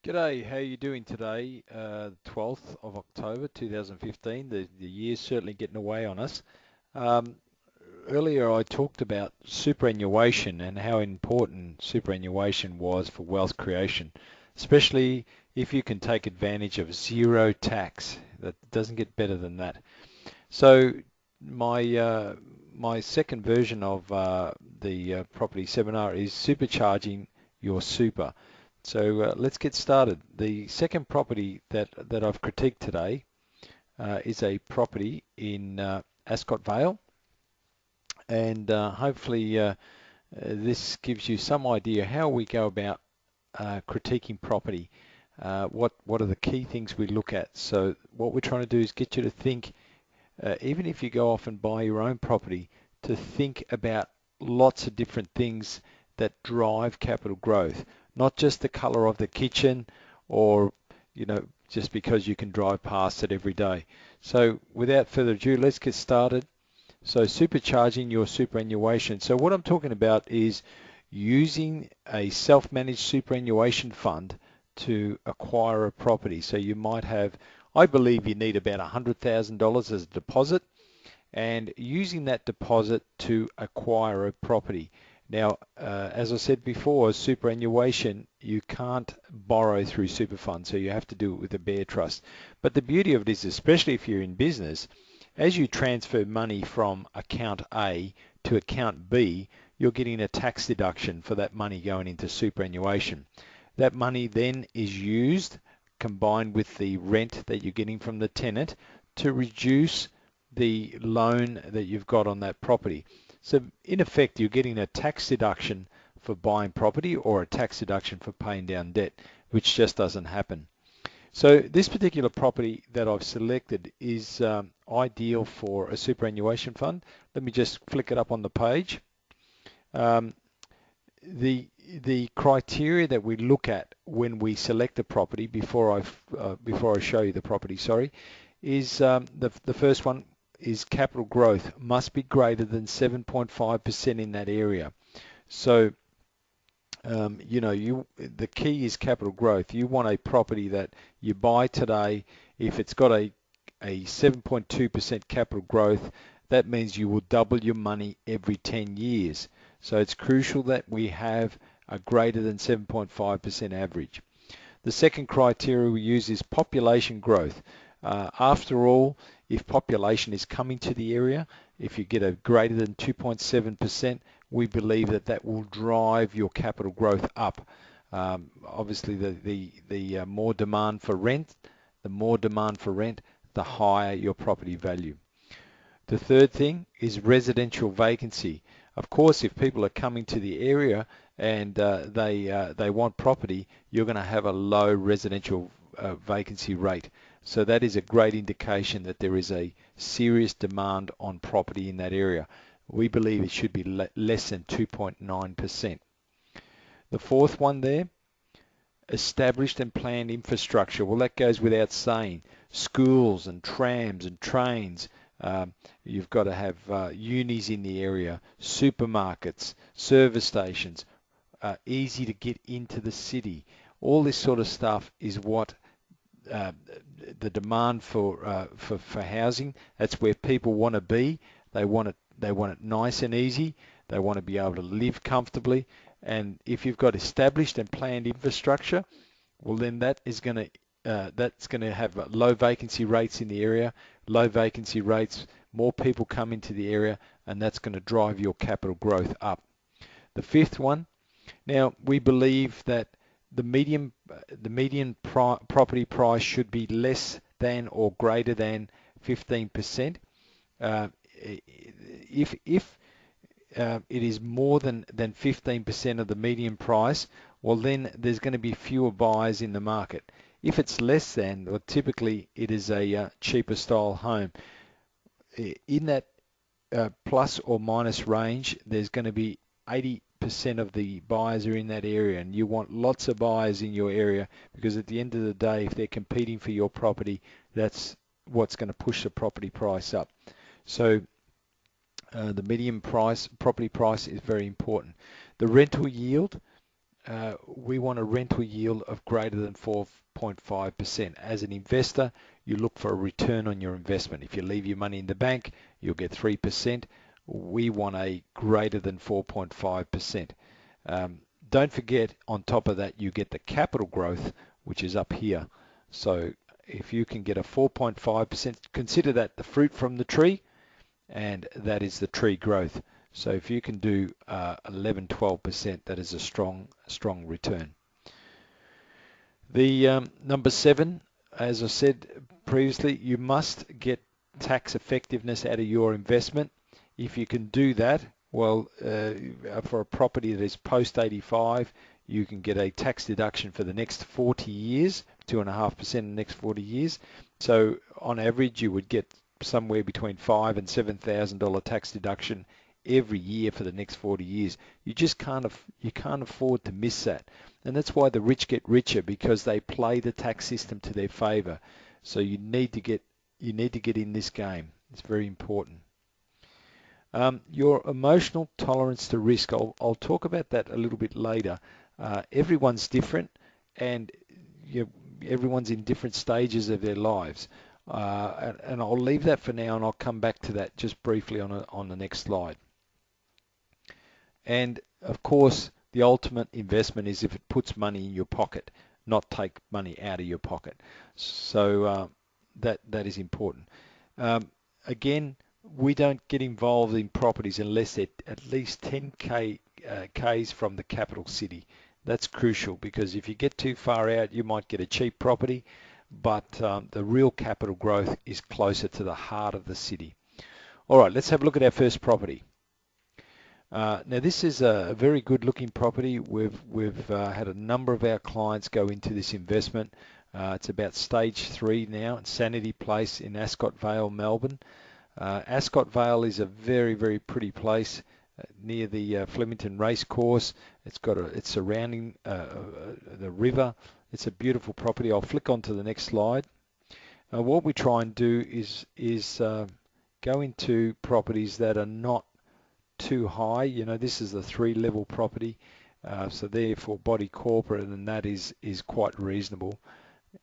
G'day, how are you doing today? 12th of October 2015. The year's certainly getting away on us. Um, Earlier I talked about superannuation and how important superannuation was for wealth creation, especially if you can take advantage of zero tax. That doesn't get better than that. So my second version of the property seminar is supercharging your super. So let's get started. The second property that I've critiqued today is a property in Ascot Vale, and hopefully this gives you some idea how we go about critiquing property. What are the key things we look at? So what we're trying to do is get you to think, even if you go off and buy your own property, to think about lots of different things that drive capital growth, not just the color of the kitchen or, just because you can drive past it every day. So without further ado, let's get started. So supercharging your superannuation. So what I'm talking about is using a self-managed superannuation fund to acquire a property. So you might have, I believe you need about $100,000 as a deposit, and using that deposit to acquire a property. Now, as I said before, superannuation, you can't borrow through super funds, so you have to do it with a bare trust. But the beauty of it is, especially if you're in business, as you transfer money from account A to account B, you're getting a tax deduction for that money going into superannuation. That money then is used, combined with the rent that you're getting from the tenant, to reduce the loan that you've got on that property. So in effect, you're getting a tax deduction for buying property or a tax deduction for paying down debt, which just doesn't happen. So this particular property that I've selected is ideal for a superannuation fund. Let me just flick it up on the page. Um, the criteria that we look at when we select a property before I show you the property, sorry, is the first one is capital growth must be greater than 7.5% in that area. So the key is capital growth. You want a property that you buy today. If it's got a 7.2% capital growth, that means you will double your money every 10 years. So it's crucial that we have a greater than 7.5% average. The second criteria we use is population growth. After all, if population is coming to the area, if you get a greater than 2.7%, we believe that that will drive your capital growth up. Obviously, the more demand for rent, the higher your property value. The third thing is residential vacancy. Of course, if people are coming to the area and they want property, you're going to have a low residential vacancy rate. So that is a great indication that there is a serious demand on property in that area. We believe it should be less than 2.9%. The fourth one there, established and planned infrastructure. Well, that goes without saying. Schools and trams and trains. You've got to have unis in the area, supermarkets, service stations, easy to get into the city. All this sort of stuff is what uh, the demand for housing. That's where people want to be. They want it. They want it nice and easy. They want to be able to live comfortably. And if you've got established and planned infrastructure, well, then that's going to have low vacancy rates in the area. Low vacancy rates, more people come into the area, and that's going to drive your capital growth up. The fifth one. Now we believe that the median property price should be less than or greater than 15%. Uh, if it is more than 15% of the median price, well then there's going to be fewer buyers in the market. If it's less than, well, typically it is a cheaper style home. In that plus or minus range, there's going to be 80% of the buyers are in that area, and you want lots of buyers in your area because at the end of the day, if they're competing for your property, that's what's going to push the property price up. So the median property price is very important. The rental yield, we want a rental yield of greater than 4.5%. As an investor, you look for a return on your investment. If you leave your money in the bank, you'll get 3%. We want a greater than 4.5%. Don't forget, on top of that, you get the capital growth, which is up here. So if you can get a 4.5%, consider that the fruit from the tree, and that is the tree growth. So if you can do 11, 12%, that is a strong return. The number 7, as I said previously, you must get tax effectiveness out of your investment. If you can do that, well, for a property that is post 85, you can get a tax deduction for the next 40 years, 2.5% in the next 40 years. So on average, you would get somewhere between $5,000 and $7,000 tax deduction every year for the next 40 years. You just can't afford to miss that. And that's why the rich get richer, because they play the tax system to their favor. So you need to get in this game. It's very important. Your emotional tolerance to risk. I'll talk about that a little bit later. Everyone's different, and everyone's in different stages of their lives. And I'll leave that for now, and I'll come back to that just briefly on the next slide. And of course, the ultimate investment is if it puts money in your pocket, not take money out of your pocket. So that is important. Again, we don't get involved in properties unless they're at least 10 k's from the capital city. That's crucial, because if you get too far out, you might get a cheap property, but the real capital growth is closer to the heart of the city. All right, let's have a look at our first property. Now this is a very good looking property. We've had a number of our clients go into this investment. It's about stage 3 now, Sanity Place in Ascot Vale, Melbourne. Ascot Vale is a very, very pretty place near the Flemington Racecourse. It's surrounding the river. It's a beautiful property. I'll flick on to the next slide. What we try and do is go into properties that are not too high. This is a 3-level property, so therefore body corporate, and that is quite reasonable.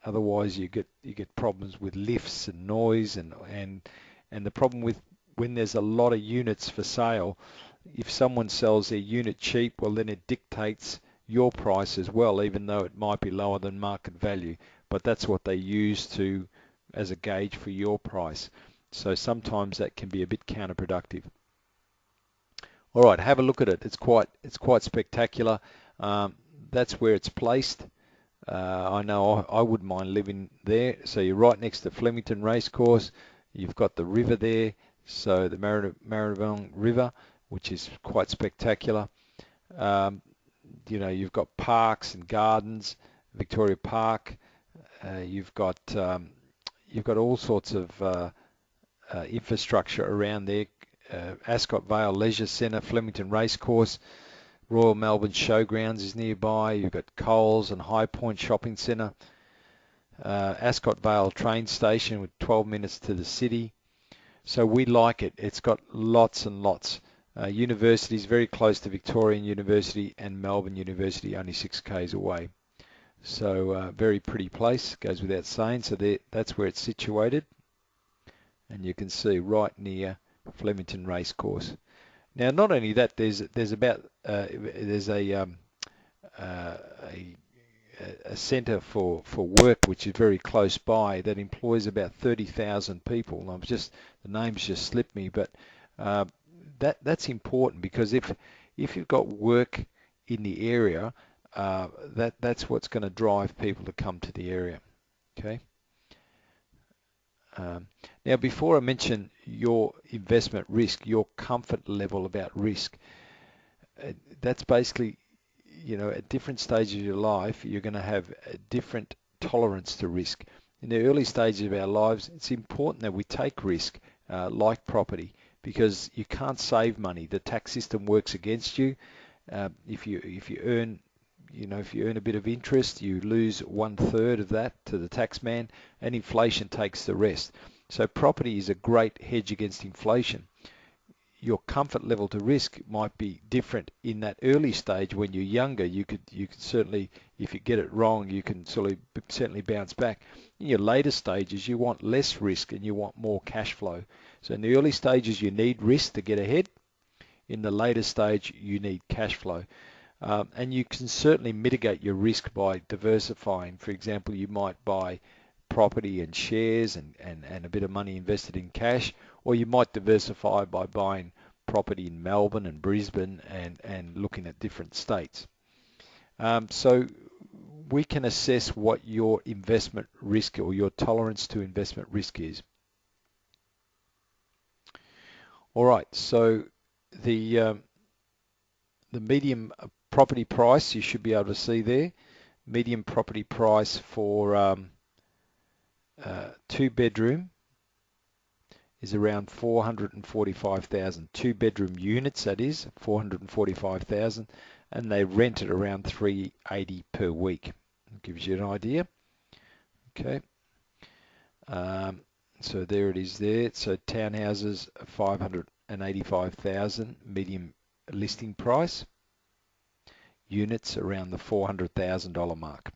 Otherwise, you get problems with lifts and noise, and the problem with when there's a lot of units for sale, if someone sells their unit cheap, well, then it dictates your price as well, even though it might be lower than market value. But that's what they use as a gauge for your price. So sometimes that can be a bit counterproductive. All right, have a look at it. It's quite spectacular. That's where it's placed. I know I wouldn't mind living there. So you're right next to Flemington Racecourse. You've got the river there, so the Maribyrnong River, which is quite spectacular. You've got parks and gardens, Victoria Park. You've got all sorts of infrastructure around there. Ascot Vale Leisure Centre, Flemington Racecourse, Royal Melbourne Showgrounds is nearby. You've got Coles and High Point Shopping Centre. Ascot Vale train station with 12 minutes to the city. So we like it. It's got lots and lots. Universities very close to Victorian University and Melbourne University, only 6 k's away. So very pretty place, goes without saying. So that's where it's situated. And you can see right near Flemington Racecourse. Now, not only that, there's a centre for work which is very close by that employs about 30,000 people. And the names just slipped me, but that's important, because if you've got work in the area, that's what's going to drive people to come to the area. Okay. Now, before I mention your investment risk, your comfort level about risk, that's basically, at different stages of your life, you're going to have a different tolerance to risk. In the early stages of our lives, it's important that we take risk, like property, because you can't save money. The tax system works against you. If you earn a bit of interest, you lose 1/3 of that to the tax man, and inflation takes the rest. So property is a great hedge against inflation. your comfort level to risk might be different. In that early stage when you're younger, you could certainly, if you get it wrong, you can certainly bounce back. In your later stages, you want less risk and you want more cash flow. So in the early stages, you need risk to get ahead. In the later stage, you need cash flow. And you can certainly mitigate your risk by diversifying. For example, you might buy property and shares and a bit of money invested in cash, or you might diversify by buying property in Melbourne and Brisbane and looking at different states. So we can assess what your investment risk or your tolerance to investment risk is. All right, so the medium property price, you should be able to see there. Medium property price for 2-bedroom is around 445,000. 2-bedroom units, that is 445,000, and they rent at around 380 per week. It gives you an idea. Okay. So there it is there. So townhouses 585,000 medium listing price. Units around the $400,000 mark.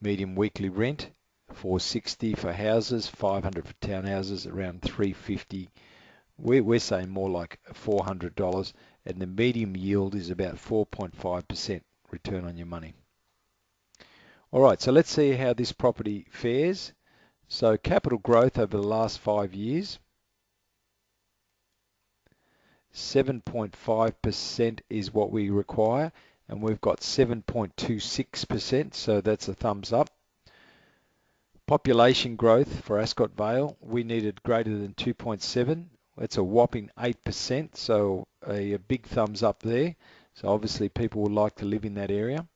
Medium weekly rent 460 for houses, 500 for townhouses, around 350. We're saying more like $400, and the medium yield is about 4.5% return on your money. All right, so let's see how this property fares. So capital growth over the last 5 years, 7.5% is what we require, and we've got 7.26%, so that's a thumbs up. Population growth for Ascot Vale, we needed greater than 2.7. That's a whopping 8%, so a big thumbs up there. So obviously people would like to live in that area.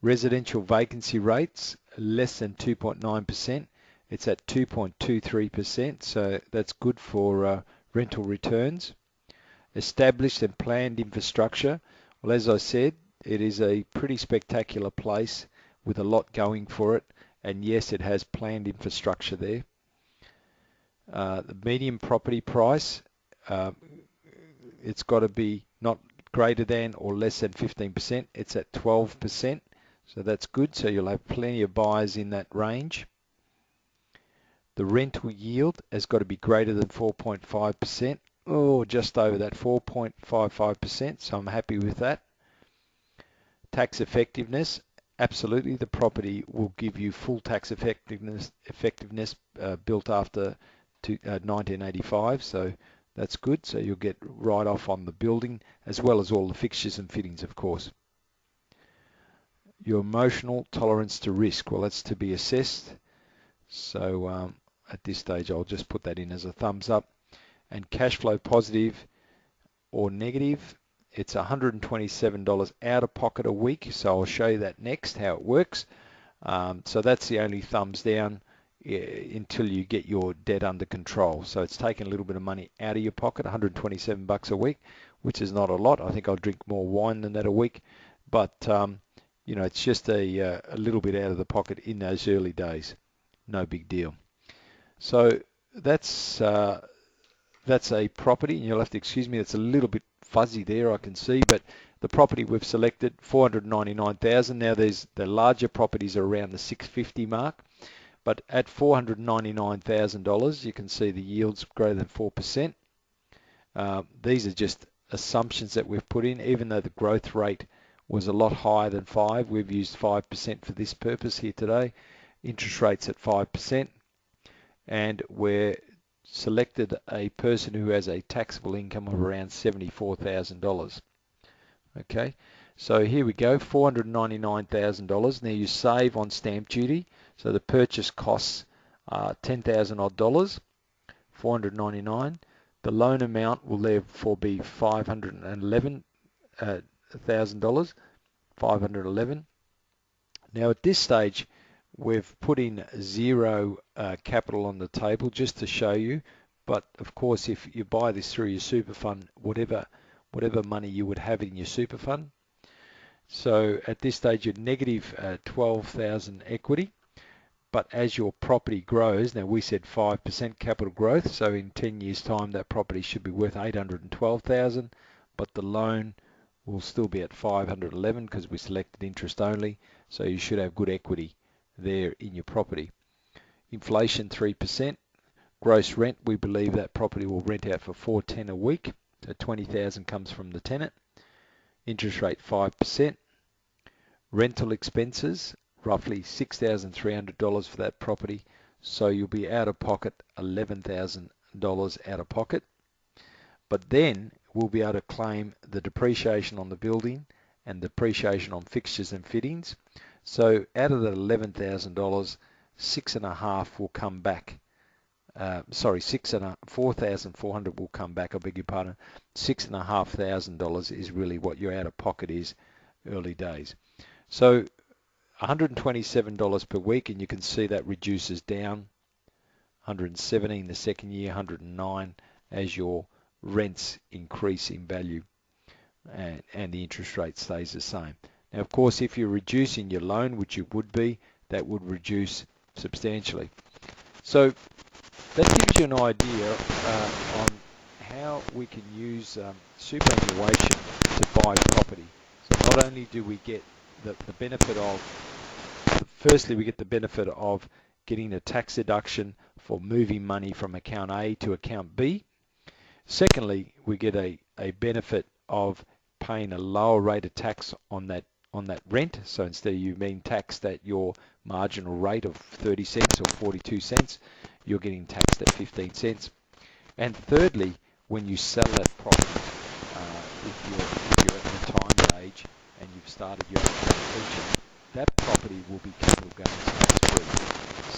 Residential vacancy rates, less than 2.9%. It's at 2.23%, so that's good for rental returns. Established and planned infrastructure. Well, as I said, it is a pretty spectacular place with a lot going for it. And yes, it has planned infrastructure there. The median property price, it's got to be not greater than or less than 15%. It's at 12%, so that's good. So you'll have plenty of buyers in that range. The rental yield has got to be greater than 4.5%, or just over that 4.55%, so I'm happy with that. Tax effectiveness. Absolutely, the property will give you full tax effectiveness built after 1985, so that's good. So you'll get right off on the building as well as all the fixtures and fittings, of course. Your emotional tolerance to risk, well, that's to be assessed. So at this stage, I'll just put that in as a thumbs up. And cash flow positive or negative. It's $127 out of pocket a week, so I'll show you that next, how it works. So that's the only thumbs down until you get your debt under control. So it's taking a little bit of money out of your pocket, 127 bucks a week, which is not a lot. I think I'll drink more wine than that a week, but you know, it's just a little bit out of the pocket in those early days. No big deal. So that's a property, and you'll have to excuse me, it's a little bit fuzzy there, I can see, but the property we've selected, 499,000. Now there's the larger properties are around the 650 mark, but at $499,000, you can see the yields greater than 4%. These are just assumptions that we've put in, even though the growth rate was a lot higher than 5. We've used 5% for this purpose here today. Interest rates at 5%, and we're selected a person who has a taxable income of around $74,000. Okay, so here we go, $499,000. Now you save on stamp duty, so the purchase costs $10,000 odd dollars, $499. The loan amount will therefore be $511,000, $511. Now at this stage, we've put in zero capital on the table just to show you, but of course if you buy this through your super fund, whatever money you would have in your super fund. So at this stage you're negative 12,000 equity, but as your property grows, now we said 5% capital growth, so in 10 years time that property should be worth 812,000, but the loan will still be at 511 because we selected interest only, so you should have good equity there in your property. Inflation 3%. Gross rent, we believe that property will rent out for $410 a week, so 20,000 comes from the tenant. Interest rate 5%. Rental expenses, roughly $6,300 for that property, so you'll be out of pocket $11,000 out of pocket. But then we'll be able to claim the depreciation on the building and depreciation on fixtures and fittings. So out of that $11,000, 6.5 will come back. 4,400 will come back. I beg your pardon. $6,500 is really what your out of pocket is early days. So $127 per week, and you can see that reduces down. 117 the second year, 109 as your rents increase in value and the interest rate stays the same. Now, of course, if you're reducing your loan, which you would be, that would reduce substantially. So that gives you an idea on how we can use superannuation to buy property. So not only do we get the benefit of, firstly, we get the benefit of getting a tax deduction for moving money from account A to account B. Secondly, we get a benefit of paying a lower rate of tax on that rent. So instead of you being taxed at your marginal rate of 30 cents or 42 cents, you're getting taxed at 15 cents. And thirdly, when you sell that property, if you're at retirement age and you've started your own pension, that property will be capital gains tax free.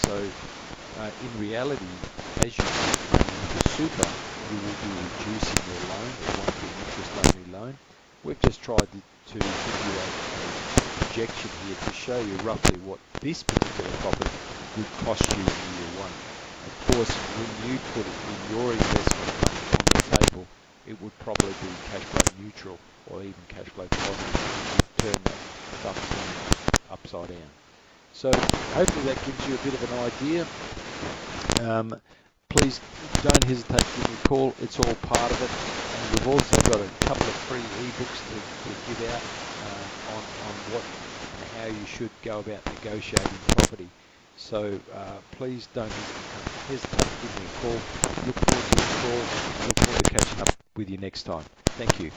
So in reality, as you put money into super, you will be reducing your loan. It won't be an interest-only loan. We've just tried to give you a projection here to show you roughly what this particular property would cost you in year one. Of course, when you put it in your investment money on the table, it would probably be cash flow neutral or even cash flow positive if you turn that thumb upside down. So hopefully that gives you a bit of an idea. Please don't hesitate to give me a call. It's all part of it. And we've also got a couple of free ebooks to give out on what and how you should go about negotiating property. So please don't hesitate to give me a call. Look forward to your call. Look forward to catching up with you next time. Thank you.